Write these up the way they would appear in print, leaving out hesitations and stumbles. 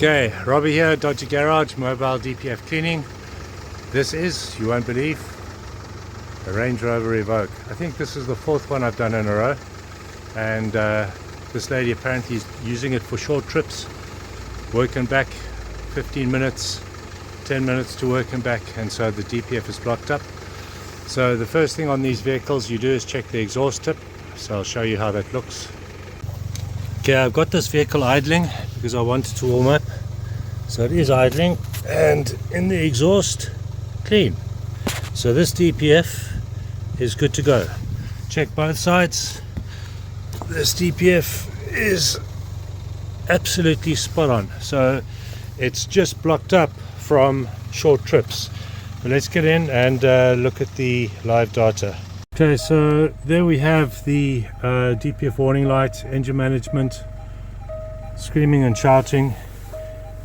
Okay, Robby here, Dodgy Garage, mobile DPF cleaning. This is, you won't believe, a Range Rover Evoque. I think this is the fourth one I've done in a row, and this lady apparently is using it for short trips, work and back, 15 minutes, 10 minutes to work and back, and so the DPF is blocked up. So the first thing on these vehicles you do is check the exhaust tip, so I'll show you how that looks. Okay, I've got this vehicle idling because I wanted to warm up, so it is idling, and in the exhaust, clean. So this DPF is good to go. Check both sides. This DPF is absolutely spot on, so it's just blocked up from short trips. But let's get in and look at the live data. Okay, so there we have the DPF warning light, engine management, screaming and shouting,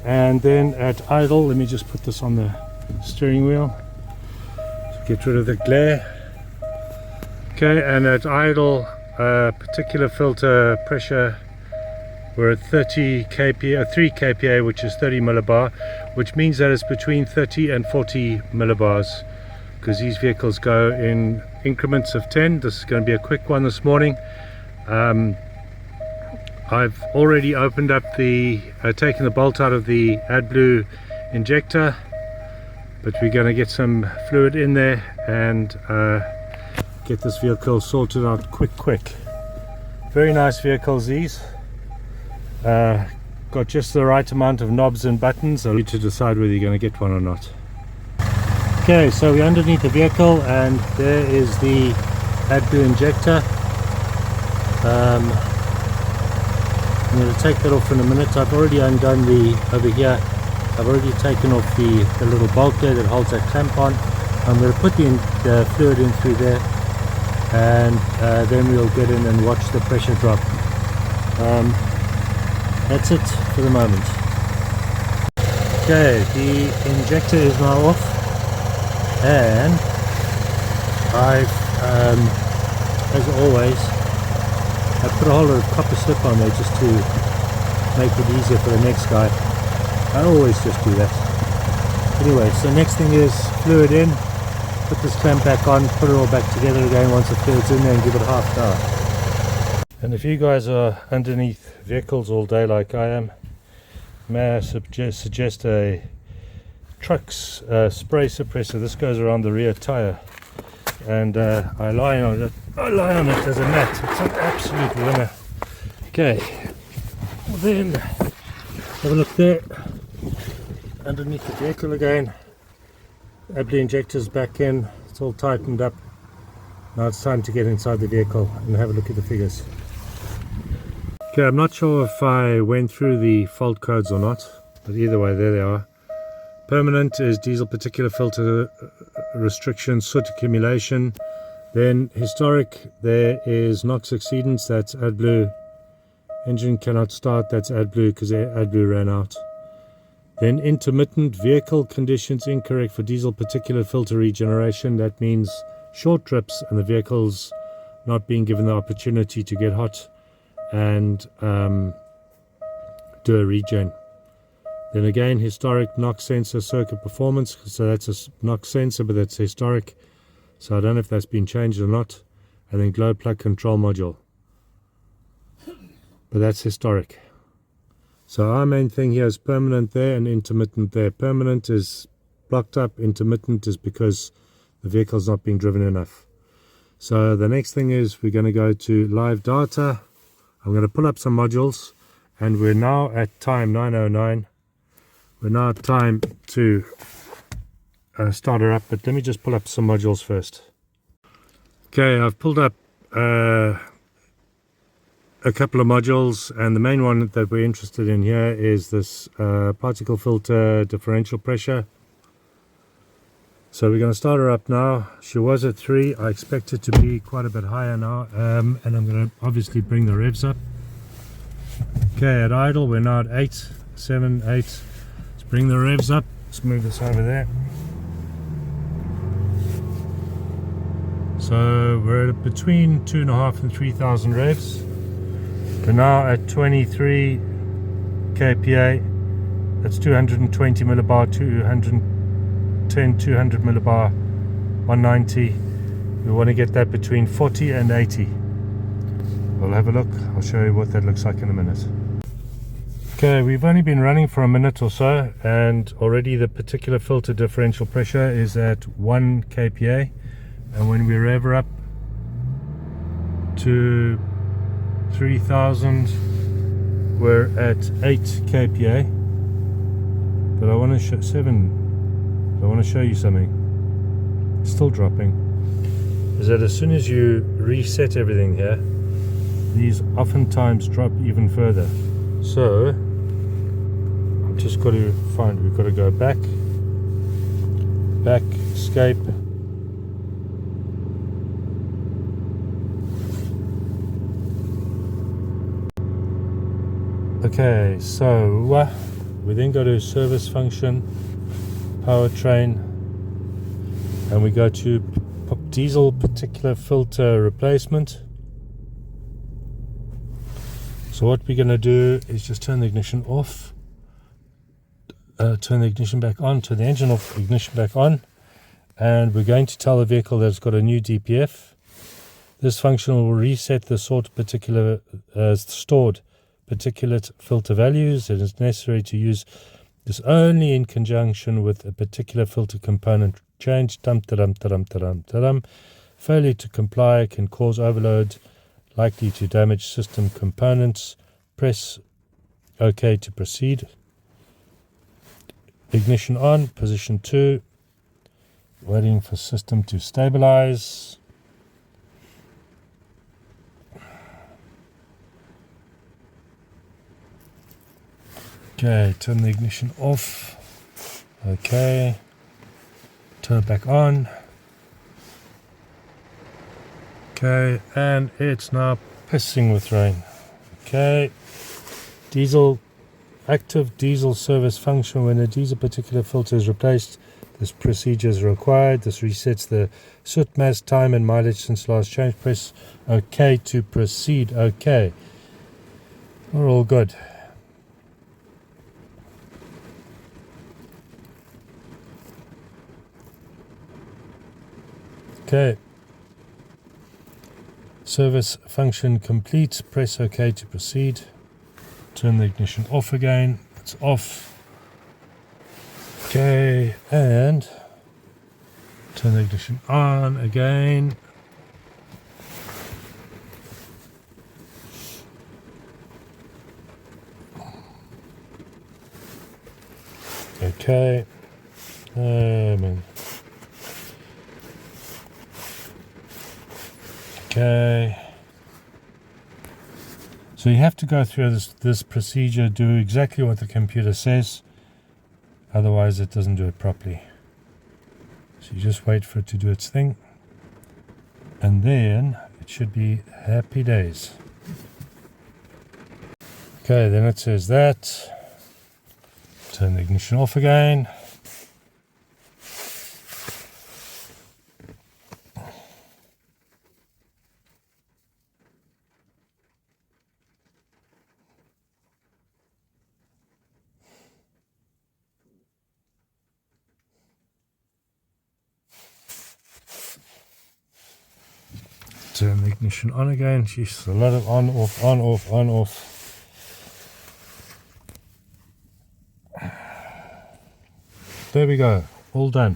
and then at idle, let me just put this on the steering wheel to get rid of the glare. Okay, and at idle, particular filter pressure, we're at 30 kPa, 3 kPa, which is 30 millibar, which means that it's between 30 and 40 millibars, because these vehicles go in increments of 10. This is going to be a quick one this morning. I've already opened up the taken the bolt out of the AdBlue Injector, but we're going to get some fluid in there and get this vehicle sorted out quick. Very nice vehicles these. Got just the right amount of knobs and buttons. I'll need to decide whether you're going to get one or not. Okay, so we're underneath the vehicle, and there is the AdBlue Injector. I'm going to take that off in a minute. I've already undone over here, I've already taken off the little bolt there that holds that clamp on. I'm going to put the fluid in through there, and then we'll get in and watch the pressure drop. That's it for the moment. Okay, the injector is now off, and I've, as always, I put a whole lot of copper slip on there just to make it easier for the next guy. I always just do that. Anyway, so next thing is fluid in, put this clamp back on, put it all back together again once the fluid's in there, and give it a half an hour. And if you guys are underneath vehicles all day like I am, may I suggest a truck's spray suppressor. This goes around the rear tire, and I lie on it as a mat. It's an absolute winner. Okay, well then have a look there underneath the vehicle again. AdBlue injector's back in, it's all tightened up. Now it's time to get inside the vehicle and have a look at the figures. Okay, I'm not sure if I went through the fault codes or not, but either way, there they are. Permanent is diesel particulate filter restriction, soot accumulation. Then historic, there is NOx exceedance, that's AdBlue. Engine cannot start, that's AdBlue because AdBlue ran out. Then intermittent, vehicle conditions incorrect for diesel particulate filter regeneration. That means short trips and the vehicle's not being given the opportunity to get hot and do a regen. Then again, historic NOx sensor circuit performance, so that's a NOx sensor, but that's historic, so I don't know if that's been changed or not. And then glow plug control module, but that's historic. So our main thing here is permanent there and intermittent there. Permanent is blocked up, intermittent is because the vehicle's not being driven enough. So the next thing is we're going to go to live data. I'm going to pull up some modules, and we're now at time 9:09. We're now at time to start her up, but let me just pull up some modules first. Okay, I've pulled up a couple of modules, and the main one that we're interested in here is this particle filter differential pressure. So we're going to start her up now. She was at 3. I expect it to be quite a bit higher now, and I'm going to obviously bring the revs up. Okay, at idle we're now at 8, 7, 8. Let's bring the revs up. Let's move this over there. So we're at between 2.5 and 3,000 revs. We're now at 23 kPa, It's 220 millibar, 210, 200 millibar, 190. We want to get that between 40 and 80. We'll have a look. I'll show you what that looks like in a minute. Okay, we've only been running for a minute or so, and already the particular filter differential pressure is at 1 kPa, and when we rev her up to 3000 we're at 8 kPa. But I want to show 7. I want to show you something. It's still dropping. Is that as soon as you reset everything here, these oftentimes drop even further. So I've just got to find, we've got to go back, escape, okay, so we then go to service function, powertrain, and we go to diesel particulate filter replacement. So what we're going to do is just turn the ignition off, turn the ignition back on, turn the engine off, ignition back on, and we're going to tell the vehicle that it's got a new DPF. This function will reset the stored particulate filter values. It is necessary to use this only in conjunction with a particular filter component change. Failure to comply can cause overload, likely to damage system components. Press OK to proceed. Ignition on, position 2. Waiting for system to stabilize. Okay, turn the ignition off. Okay, turn it back on. Okay, and it's now pissing with rain. Okay, active diesel service function. When a diesel particulate filter is replaced, this procedure is required. This resets the soot mass, time and mileage since last change. Press OK to proceed. Okay, we're all good. Okay, service function complete. Press OK to proceed. Turn the ignition off again. It's off. Okay, and turn the ignition on again. Okay, okay. So you have to go through this procedure, do exactly what the computer says, otherwise it doesn't do it properly. So you just wait for it to do its thing, and then it should be happy days. Okay, then it says that. Turn the ignition off again. Turn the ignition on again. Jeez, a lot of on, off, on, off, on, off. There we go, all done.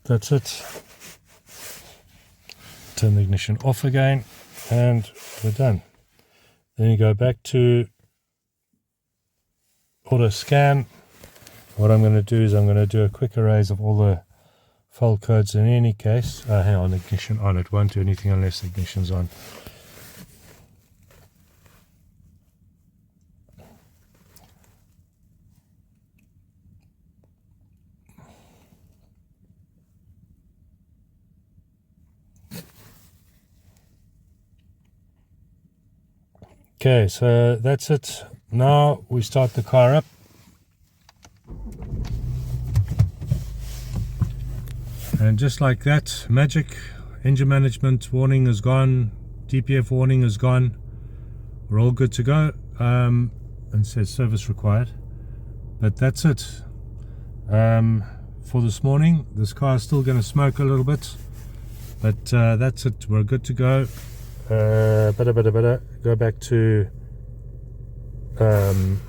That's it. Turn the ignition off again, and we're done. Then you go back to auto scan. What I'm going to do is I'm going to do a quick erase of all the fault codes in any case. Hang on, ignition on. It won't do anything unless the ignition's on. Okay, so that's it. Now we start the car up. And just like that, magic, engine management warning is gone, DPF warning is gone. We're all good to go. and says service required. But that's it for this morning. This car is still going to smoke a little bit, but that's it. We're good to go. Better go back to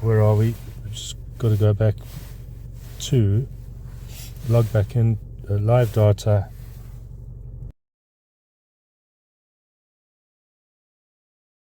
where are we? Just got to go back to log back in live data